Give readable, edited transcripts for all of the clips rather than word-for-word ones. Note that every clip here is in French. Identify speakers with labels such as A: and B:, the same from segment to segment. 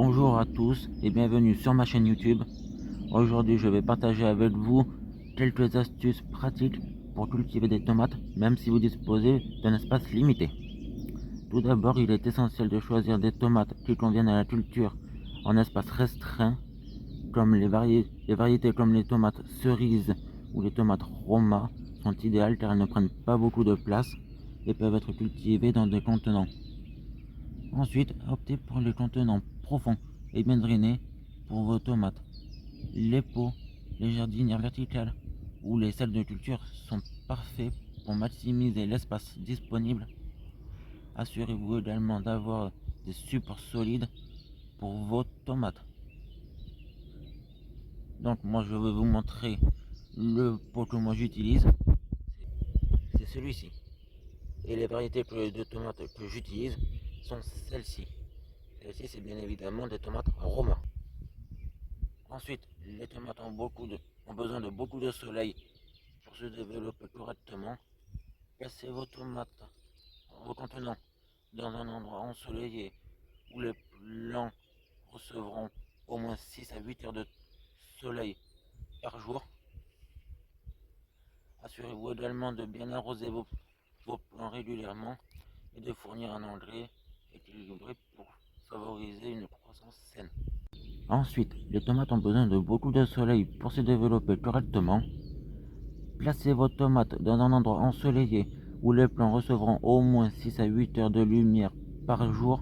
A: Bonjour à tous et bienvenue sur ma chaîne YouTube. Aujourd'hui je vais partager avec vous quelques astuces pratiques pour cultiver des tomates même si vous disposez d'un espace limité. Tout d'abord, il est essentiel de choisir des tomates qui conviennent à la culture en espace restreint, comme les variétés comme les tomates cerises ou les tomates Roma sont idéales car elles ne prennent pas beaucoup de place et peuvent être cultivées dans des contenants. Ensuite, optez pour les contenants profonds et bien drainés pour vos tomates. Les pots, les jardinières verticales ou les salles de culture sont parfaits pour maximiser l'espace disponible. Assurez-vous également d'avoir des supports solides pour vos tomates. Donc moi je vais vous montrer le pot que moi j'utilise. C'est celui-ci. Et les variétés de tomates que j'utilise sont celles-ci. Celles-ci c'est bien évidemment des tomates Roma. Ensuite, les tomates ont besoin de beaucoup de soleil pour se développer correctement. Placez vos tomates, vos contenants, dans un endroit ensoleillé où les plants recevront au moins 6 à 8 heures de soleil par jour. Assurez-vous également de bien arroser vos plants régulièrement et de fournir un engrais équilibré pour favoriser une croissance saine. Ensuite, les tomates ont besoin de beaucoup de soleil pour se développer correctement. Placez vos tomates dans un endroit ensoleillé où les plants recevront au moins 6 à 8 heures de lumière par jour.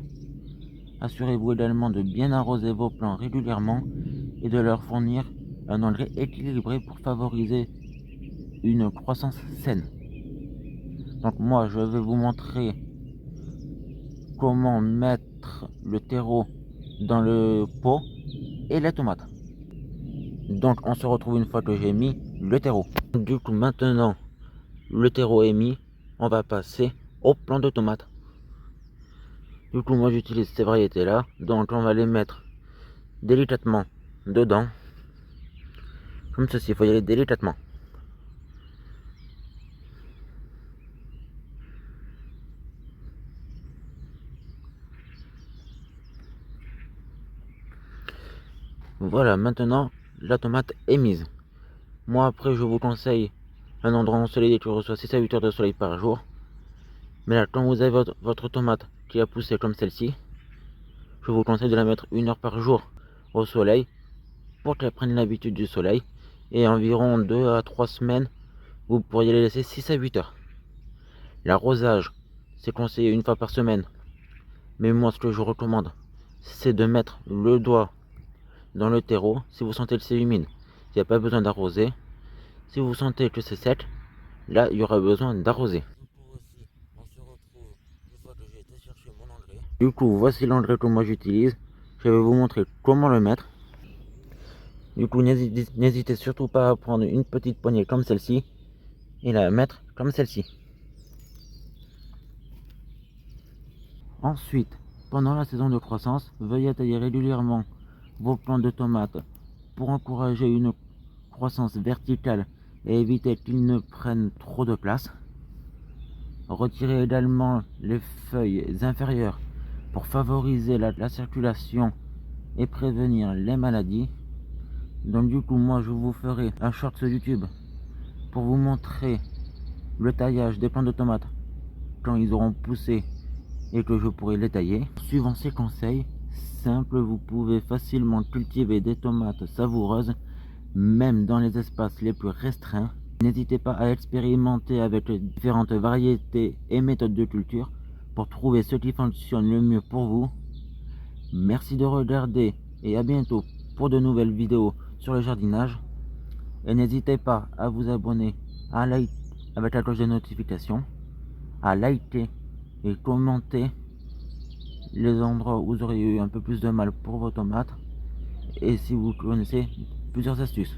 A: Assurez-vous également de bien arroser vos plants régulièrement et de leur fournir un engrais équilibré pour favoriser une croissance saine. Donc moi je vais vous montrer comment mettre le terreau dans le pot et les tomates. Donc on se retrouve une fois que j'ai mis le terreau. Du coup maintenant le terreau est mis, on va passer au plant de tomates. Du coup moi j'utilise ces variétés là, donc on va les mettre délicatement dedans. Comme ceci, il faut y aller délicatement. Voilà, maintenant la tomate est mise. Moi après je vous conseille un endroit ensoleillé qui reçoit 6 à 8 heures de soleil par jour. Mais là quand vous avez votre tomate qui a poussé comme celle-ci, je vous conseille de la mettre 1 heure par jour au soleil pour qu'elle prenne l'habitude du soleil. Et environ 2 à 3 semaines, vous pourriez les laisser 6 à 8 heures. L'arrosage, c'est conseillé 1 fois par semaine. Mais moi ce que je recommande, c'est de mettre le doigt dans le terreau si vous sentez que c'est humide. Il n'y a pas besoin d'arroser. Si vous sentez que c'est sec, là il y aura besoin d'arroser. Du coup, voici l'engrais que moi j'utilise. Je vais vous montrer comment le mettre. Du coup, n'hésitez surtout pas à prendre une petite poignée comme celle-ci et la mettre comme celle-ci. Ensuite, pendant la saison de croissance, veuillez tailler régulièrement vos plants de tomates pour encourager une croissance verticale et éviter qu'ils ne prennent trop de place. Retirez également les feuilles inférieures pour favoriser la circulation et prévenir les maladies. Donc du coup, moi je vous ferai un short sur YouTube pour vous montrer le taillage des plants de tomates quand ils auront poussé et que je pourrai les tailler. Suivant ces conseils simples, vous pouvez facilement cultiver des tomates savoureuses même dans les espaces les plus restreints. N'hésitez pas à expérimenter avec différentes variétés et méthodes de culture pour trouver ce qui fonctionne le mieux pour vous. Merci de regarder et à bientôt pour de nouvelles vidéos sur le jardinage. Et n'hésitez pas à vous abonner, à liker avec la cloche de notification, à liker et commenter les endroits où vous auriez eu un peu plus de mal pour vos tomates et si vous connaissez plusieurs astuces.